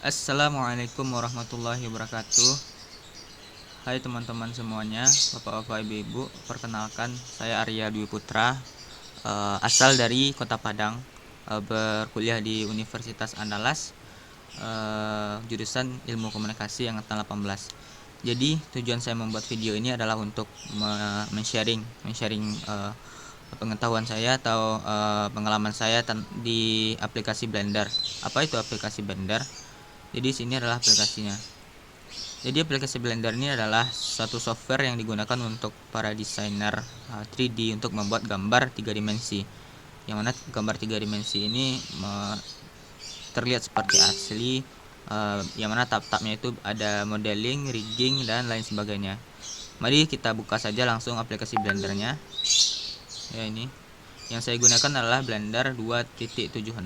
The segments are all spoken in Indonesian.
Assalamualaikum warahmatullahi wabarakatuh. Hai teman-teman semuanya, bapak-bapak, ibu-ibu. Perkenalkan, saya Arya Dwi Putra, asal dari Kota Padang, berkuliah di Universitas Andalas, jurusan Ilmu Komunikasi angkatan 18. Jadi tujuan saya membuat video ini adalah untuk men-sharing pengetahuan saya atau pengalaman saya di aplikasi Blender. Apa itu aplikasi Blender? Jadi sini adalah aplikasinya. Jadi aplikasi Blender ini adalah suatu software yang digunakan untuk para desainer 3D untuk membuat gambar 3 dimensi. Yang mana gambar 3 dimensi ini terlihat seperti asli, yang mana tab-tabnya itu ada modeling, rigging, dan lain sebagainya. Mari kita buka saja langsung aplikasi Blendernya. Ya, ini yang saya gunakan adalah Blender 2.76,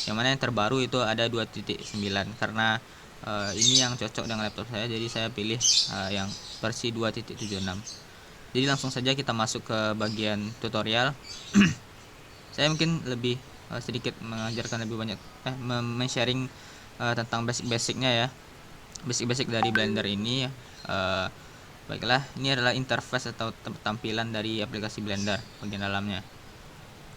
yang mana yang terbaru itu ada 2.9, karena ini yang cocok dengan laptop saya, jadi saya pilih yang versi 2.76. Jadi langsung saja kita masuk ke bagian tutorial. Saya mungkin lebih sedikit mengajarkan lebih banyak men-sharing tentang basic-basicnya ya, basic-basic dari Blender ini. Baiklah, ini adalah interface atau tampilan dari aplikasi Blender bagian dalamnya,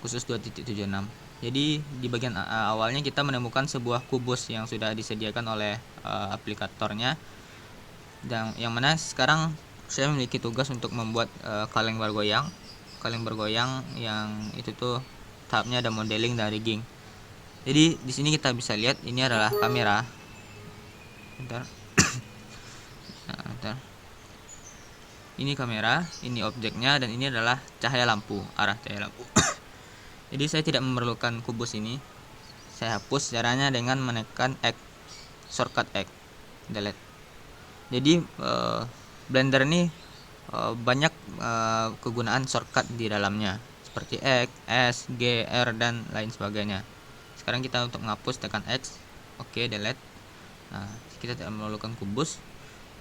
khusus 2.76. Jadi di bagian awalnya kita menemukan sebuah kubus yang sudah disediakan oleh aplikatornya, dan yang mana sekarang saya memiliki tugas untuk membuat kaleng bergoyang yang itu tuh tahapnya ada modeling dan rigging. Jadi di sini kita bisa lihat ini adalah kamera. Bentar. Bentar. Ini kamera, ini objeknya, dan ini adalah cahaya lampu, arah cahaya lampu. Jadi saya tidak memerlukan kubus ini. Saya hapus caranya dengan menekan X, shortcut X, delete. Jadi Blender ini banyak kegunaan shortcut di dalamnya, seperti X, S, G, R, dan lain sebagainya. Sekarang kita untuk menghapus tekan X, oke, delete. Nah, kita tidak memerlukan kubus.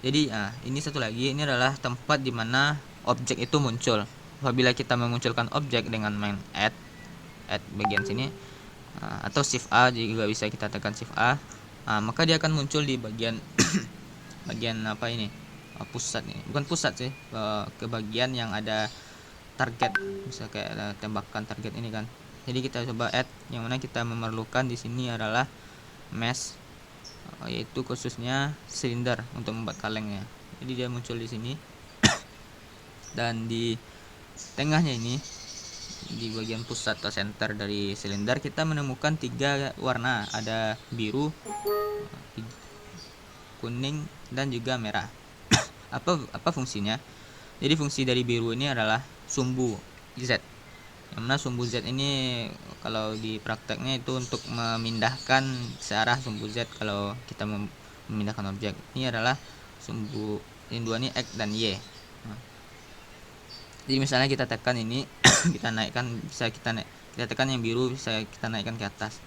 Jadi ini satu lagi, ini adalah tempat dimana objek itu muncul. Apabila kita memunculkan objek dengan main add bagian sini, atau shift A juga bisa, kita tekan shift A, maka dia akan muncul di bagian bagian apa ini, pusat nih, bukan pusat sih, ke bagian yang ada target, bisa kayak tembakan target ini kan. Jadi kita coba add, yang mana kita memerlukan di sini adalah mesh, yaitu khususnya silinder untuk membuat kalengnya. Jadi dia muncul di sini dan di tengahnya ini, di bagian pusat atau center dari silinder, kita menemukan 3 warna, ada biru, kuning, dan juga merah. apa fungsinya? Jadi fungsi dari biru ini adalah sumbu Z, yang mana sumbu Z ini kalau di prakteknya itu untuk memindahkan searah sumbu Z kalau kita memindahkan objek. Ini adalah sumbu, ini dua nih, X dan Y. Jadi misalnya kita tekan ini, kita naikkan, bisa kita tekan yang biru, bisa kita naikkan ke atas.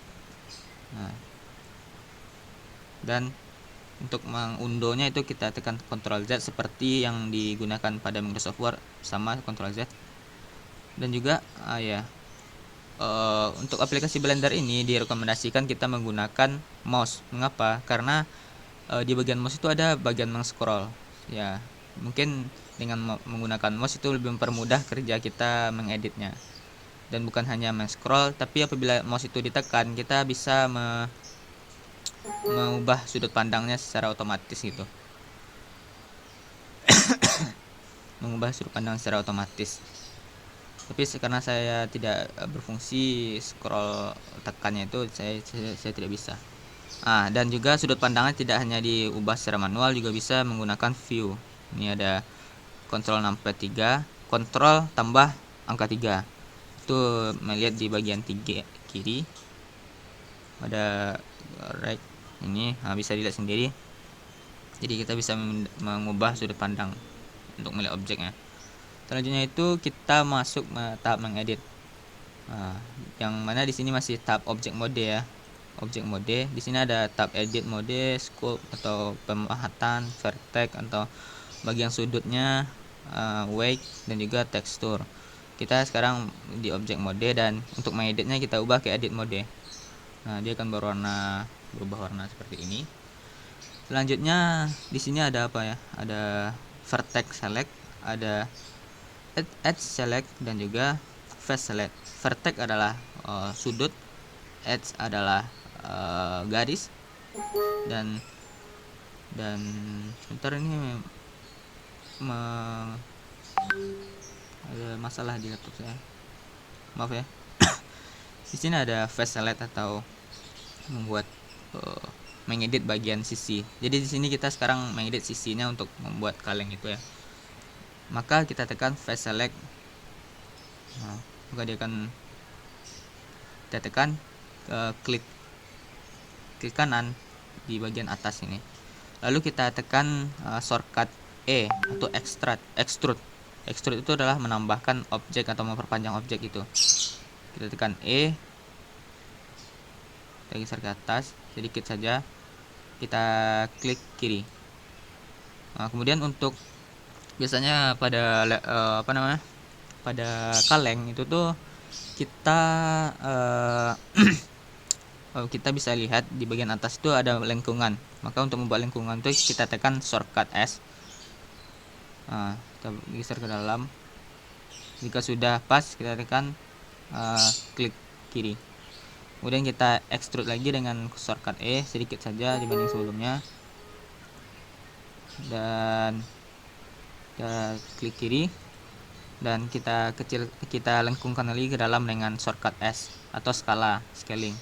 Dan untuk mengunduhnya itu kita tekan Ctrl Z seperti yang digunakan pada Microsoft Word, sama Ctrl Z. Dan juga untuk aplikasi Blender ini direkomendasikan kita menggunakan mouse. Mengapa? Karena di bagian mouse itu ada bagian meng-scroll. Ya, mungkin dengan menggunakan mouse itu lebih mempermudah kerja kita mengeditnya. Dan bukan hanya meng-scroll, tapi apabila mouse itu ditekan, kita bisa mengubah sudut pandangnya secara otomatis gitu. Mengubah sudut pandang secara otomatis. Tapi karena saya tidak berfungsi scroll tekannya itu, saya tidak bisa. Dan juga sudut pandangnya tidak hanya diubah secara manual, juga bisa menggunakan view. Ini ada Ctrl numpad 3, Ctrl tambah angka 3. Itu melihat di bagian 3 kiri. Ada right ini, bisa dilihat sendiri. Jadi kita bisa mengubah sudut pandang untuk melihat objeknya. Selanjutnya itu kita masuk tahap mengedit. Yang mana di sini masih tahap objek mode ya. Objek mode. Di sini ada tab edit mode, scope atau pemahatan, vertex atau bagian sudutnya, weight, dan juga tekstur. Kita sekarang di objek mode, dan untuk mengeditnya kita ubah ke edit mode. Nah, dia akan berubah warna seperti ini. Selanjutnya di sini ada apa ya? Ada vertex select, ada edge select, dan juga face select. Vertex adalah sudut, edge adalah garis, dan sebentar ini ada masalah di laptop saya. Maaf ya. Di sini ada face select atau membuat mengedit bagian sisi. Jadi di sini kita sekarang mengedit sisinya untuk membuat kaleng itu ya. Maka kita tekan face select. Nah, maka dia akan kita tekan klik kanan di bagian atas ini. Lalu kita tekan shortcut E atau extrude. Extrude itu adalah menambahkan objek atau memperpanjang objek itu. Kita tekan E, kita geser ke atas sedikit saja, kita klik kiri. Nah, kemudian untuk biasanya pada pada kaleng itu tuh kita kita bisa lihat di bagian atas itu ada lengkungan. Maka untuk membuat lengkungan itu kita tekan shortcut S. Nah, kita geser ke dalam. Jika sudah pas, kita tekan klik kiri. Kemudian kita extrude lagi dengan shortcut E sedikit saja dibanding sebelumnya. Dan kita klik kiri dan kita lengkungkan lagi ke dalam dengan shortcut S atau scaling.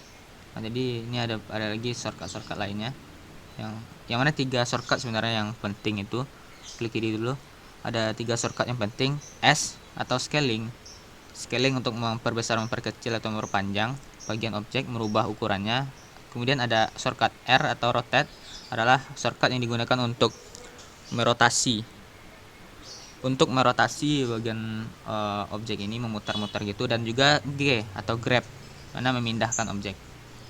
Nah, jadi ini ada lagi shortcut lainnya yang mana 3 shortcut sebenarnya yang penting itu. Klik kiri dulu. Ada 3 shortcut yang penting: S atau scaling untuk memperbesar, memperkecil atau memperpanjang bagian objek, merubah ukurannya. Kemudian ada shortcut R atau rotate, adalah shortcut yang digunakan untuk merotasi bagian objek ini, memutar-mutar gitu. Dan juga G atau grab, karena memindahkan objek.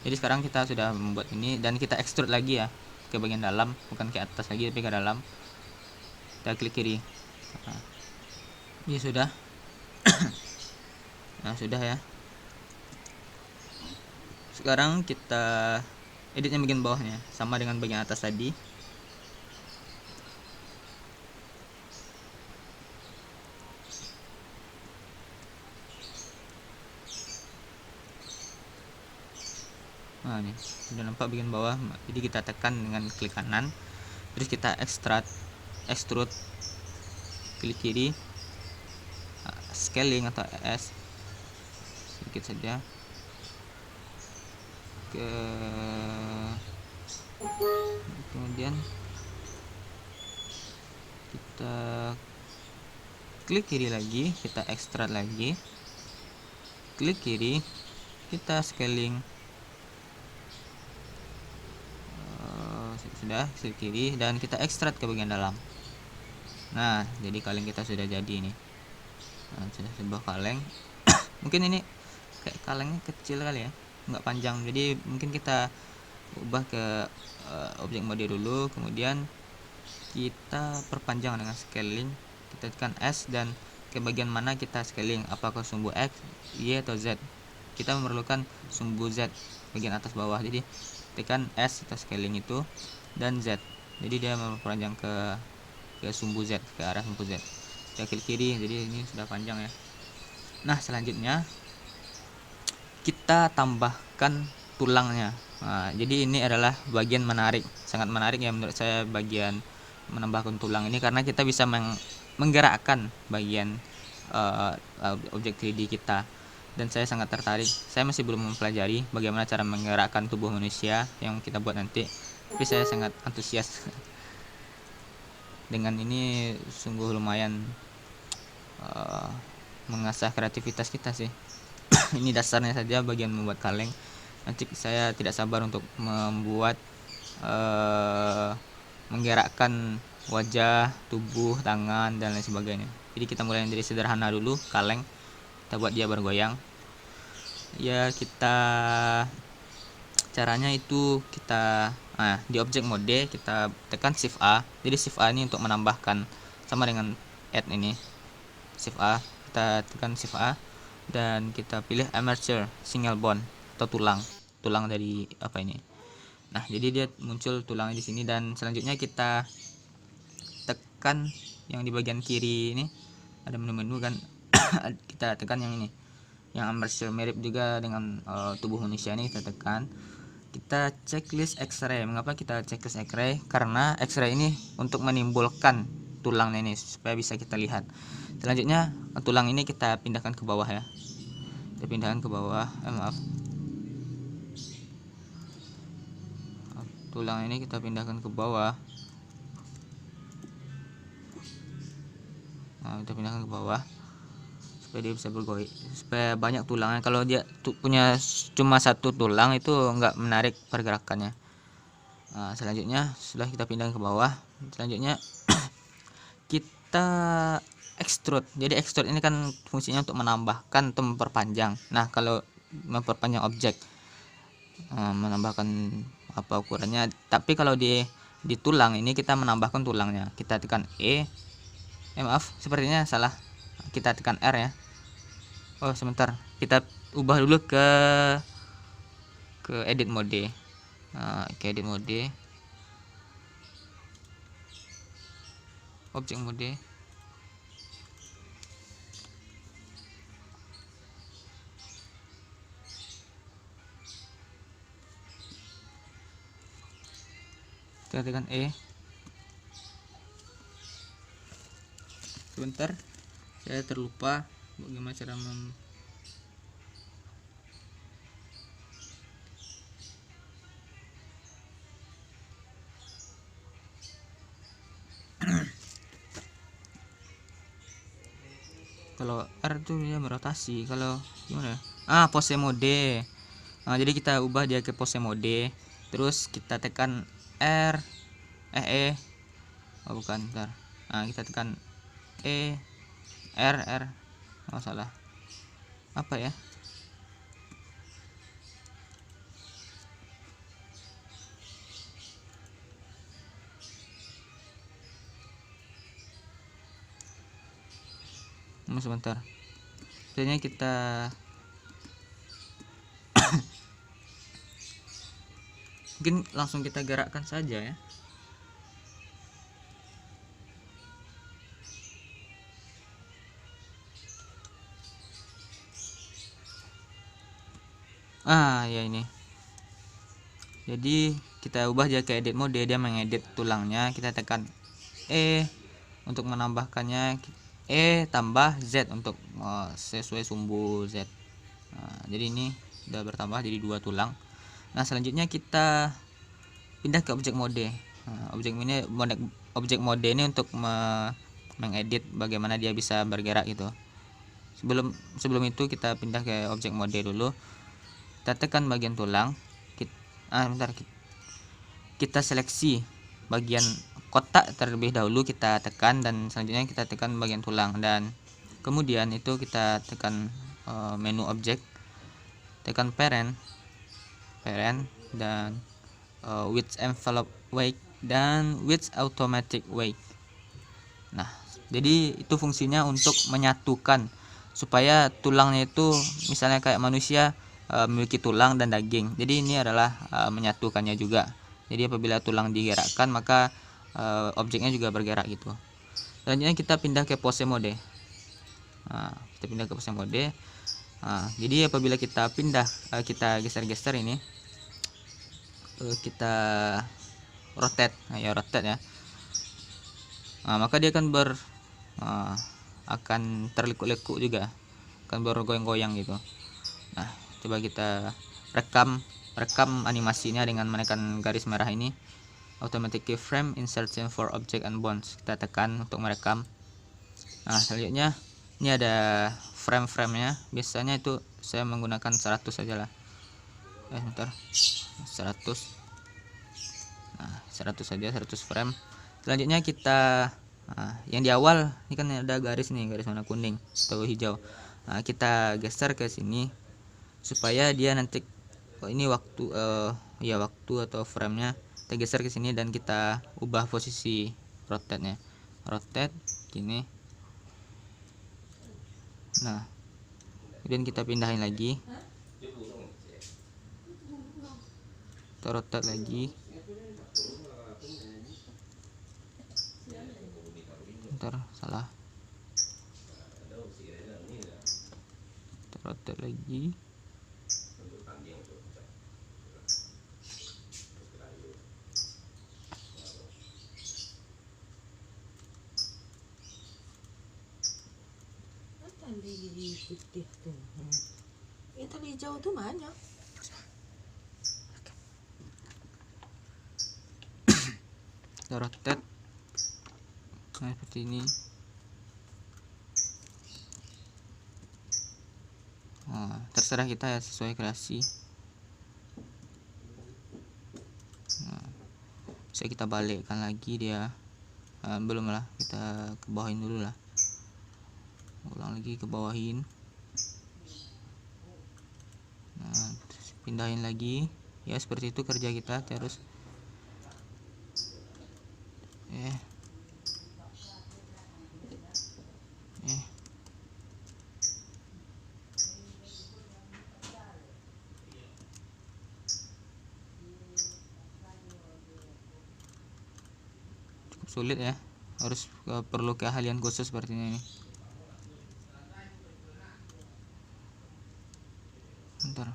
Jadi sekarang kita sudah membuat ini dan kita extrude lagi ya ke bagian dalam, bukan ke atas lagi tapi ke dalam. Kita klik kiri. Nah, ini sudah. Nah, sudah ya. Sekarang kita editnya bagian bawahnya sama dengan bagian atas tadi. Nah, ini sudah nampak bagian bawah. Jadi kita tekan dengan klik kanan, terus kita extrude, klik kiri, scaling atau S sedikit saja kemudian kita klik kiri lagi, kita extrude lagi, klik kiri, kita scaling. Sudah klik kiri dan kita extrude ke bagian dalam. Nah, jadi kaleng kita sudah jadi ini. Nah, sudah sebuah kaleng. Mungkin ini kayak kalengnya kecil kali ya, nggak panjang. Jadi mungkin kita ubah ke objek mode dulu, kemudian kita perpanjang dengan scaling. Kita tekan S dan ke bagian mana kita scaling, apakah sumbu X, Y atau Z. Kita memerlukan sumbu Z bagian atas bawah. Jadi tekan S atau scaling itu dan Z. Jadi dia memperpanjang ke sumbu Z, ke arah sumbu Z. Kita klik kiri, jadi ini sudah panjang ya. Nah, selanjutnya kita tambahkan tulangnya. Nah, jadi ini adalah bagian menarik, sangat menarik ya menurut saya, bagian menambahkan tulang ini, karena kita bisa menggerakkan bagian objek 3D kita. Dan saya sangat tertarik. Saya masih belum mempelajari bagaimana cara menggerakkan tubuh manusia yang kita buat nanti, tapi saya sangat antusias dengan ini. Sungguh lumayan mengasah kreativitas kita sih. Ini dasarnya saja bagian membuat kaleng. Nanti saya tidak sabar untuk membuat menggerakkan wajah, tubuh, tangan, dan lain sebagainya. Jadi kita mulai dari sederhana dulu, kaleng. Kita buat dia bergoyang. Ya, caranya itu kita di objek mode kita tekan shift A. Jadi shift A ini untuk menambahkan, sama dengan add ini. Shift A, kita tekan shift A dan kita pilih armature single bone atau tulang. tulang dari apa ini. Nah, jadi dia muncul tulangnya di sini, dan selanjutnya kita tekan yang di bagian kiri ini ada menu-menu kan. Kita tekan yang ini, yang hampir mirip juga dengan tubuh manusia ini, kita tekan. Kita checklist X-ray. Mengapa kita checklist X-ray? Karena X-ray ini untuk menimbulkan tulangnya ini supaya bisa kita lihat. Selanjutnya tulang ini kita pindahkan ke bawah ya. Kita pindahkan ke bawah. Maaf. Tulang ini kita pindahkan ke bawah. Nah, kita pindahkan ke bawah supaya dia bisa bergoyang, supaya banyak tulangnya. Kalau dia punya cuma satu tulang itu nggak menarik pergerakannya. Nah, selanjutnya sudah kita pindahkan ke bawah. Selanjutnya kita extrude. Jadi extrude ini kan fungsinya untuk menambahkan atau memperpanjang. Nah, kalau memperpanjang objek, menambahkan apa ukurannya. Tapi kalau di tulang ini kita menambahkan tulangnya. Kita tekan maaf, sepertinya salah. Kita tekan R ya. Oh, sebentar. Kita ubah dulu ke edit mode. Nah, ke edit mode. Objek mode. Kita tekan sebentar, saya terlupa bagaimana cara kalau R tuh dia merotasi. Kalau gimana ya? Pose mode. Jadi kita ubah dia ke pose mode, terus kita tekan R bukan, bentar. Kita tekan R. Salah apa ya? Sebentar, sebenarnya kita mungkin langsung kita gerakkan saja ya. Ya ini. Jadi kita ubah dia ke edit mode, dia mengedit tulangnya. Kita tekan untuk menambahkannya, tambah Z untuk sesuai sumbu Z. Jadi ini sudah bertambah jadi 2 tulang. Nah, selanjutnya kita pindah ke objek mode. Objek mode ini untuk mengedit bagaimana dia bisa bergerak gitu. Sebelum itu kita pindah ke objek mode dulu. Kita tekan bagian tulang. Kita seleksi bagian kotak terlebih dahulu, kita tekan, dan selanjutnya kita tekan bagian tulang, dan kemudian itu kita tekan menu objek, tekan parent dan width envelope weight dan width automatic weight. Nah, jadi itu fungsinya untuk menyatukan supaya tulangnya itu misalnya kayak manusia memiliki tulang dan daging. Jadi ini adalah menyatukannya juga. Jadi apabila tulang digerakkan maka objeknya juga bergerak gitu. Selanjutnya kita pindah ke pose mode. Kita pindah ke pose mode. Jadi apabila kita pindah, kita geser-geser ini, kita rotate, rotate ya. Maka dia akan akan terlekuk-lekuk juga, akan bergoyang-goyang gitu. Nah, coba kita rekam animasinya dengan menekan garis merah ini, automatic keyframe insertion for object and bonds. Kita tekan untuk merekam. Nah, selanjutnya ini ada frame-nya. Biasanya itu saya menggunakan 100 saja lah. Bentar, 100. Nah, 100 saja, 100 frame. Selanjutnya kita yang di awal ini kan ada garis nih, garis warna kuning atau hijau. Kita geser ke sini supaya dia nanti ini waktu waktu atau framenya kita geser ke sini, dan kita ubah posisi rotate-nya, rotate gini. Nah, kemudian kita pindahin lagi. kita rotate lagi. Bentar, salah. Kita rotate lagi. Tali putih tuh. Ini tali hijau tuh banyak. Kita rotate. Nah, seperti ini. Nah, terserah kita ya, sesuai kreasi. Nah, bisa kita balikkan lagi dia. Belum lah, kita ke bawahin dulu lah. Ulang lagi, ke bawahin. Nah, pindahin lagi. Ya seperti itu kerja kita terus. Cukup sulit ya, harus perlu keahlian khusus sepertinya ini. Bentar.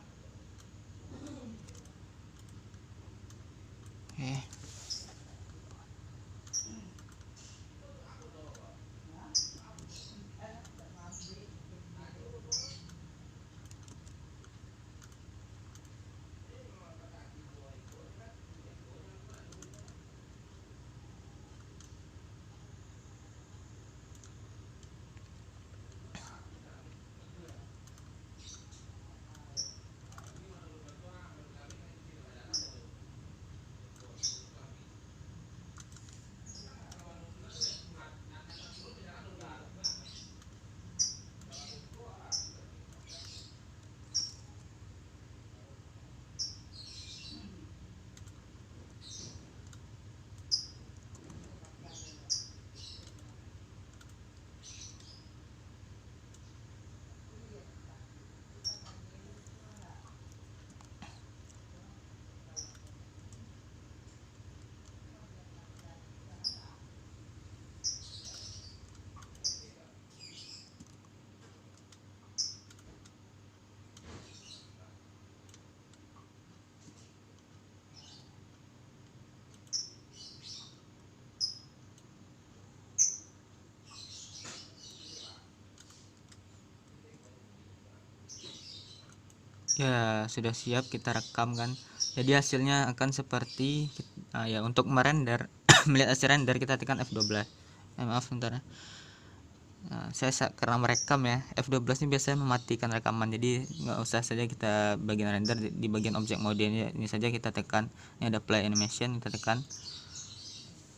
Ya sudah siap, kita rekam kan. Jadi hasilnya akan seperti ya, untuk merender melihat hasil render kita tekan F12. Maaf sebentar. Saya karena merekam ya, F12 ini biasanya mematikan rekaman, jadi nggak usah saja kita bagian render di bagian objek mode ini saja kita tekan. Ini ada play animation, kita tekan.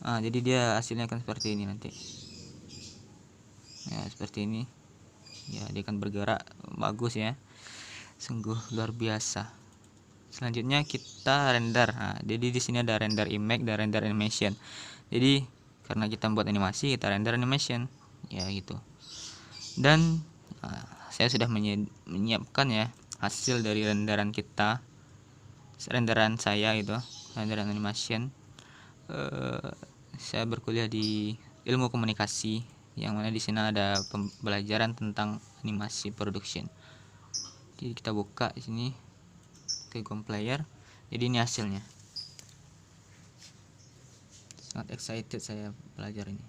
Jadi dia hasilnya akan seperti ini nanti. Ya seperti ini. Ya dia akan bergerak bagus ya. Sungguh luar biasa. Selanjutnya kita render. Jadi di sini ada render image dan render animation. Jadi karena kita membuat animasi, kita render animation. Ya gitu. Dan saya sudah menyiapkan ya hasil dari renderan kita, renderan saya itu, renderan animation. Saya berkuliah di ilmu komunikasi, yang mana di sini ada pembelajaran tentang animasi production. Jadi kita buka di sini ke Gom Player. Jadi ini hasilnya. Sangat excited saya belajar ini.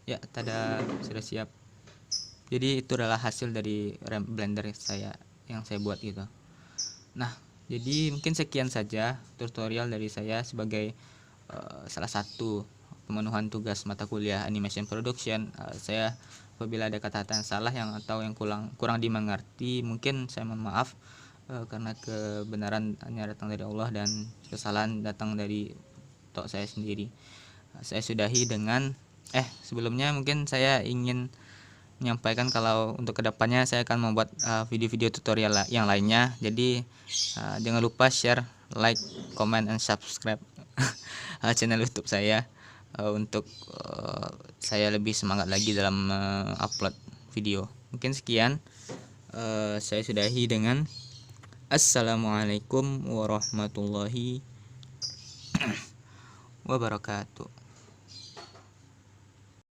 Ya, tada, sudah siap. Jadi itu adalah hasil dari Blender saya yang saya buat gitu. Nah, jadi mungkin sekian saja tutorial dari saya sebagai salah satu pemenuhan tugas mata kuliah Animation Production. Saya apabila ada kata-kata yang salah atau yang kurang dimengerti, mungkin saya mohon maaf, karena kebenaran hanya datang dari Allah dan kesalahan datang dari tok saya sendiri. Saya sudahi dengan sebelumnya mungkin saya ingin menyampaikan kalau untuk kedepannya saya akan membuat video-video tutorial yang lainnya. Jadi jangan lupa share, like, comment, and subscribe channel YouTube saya untuk saya lebih semangat lagi dalam upload video. Mungkin sekian, saya sudahi dengan Assalamualaikum warahmatullahi wabarakatuh.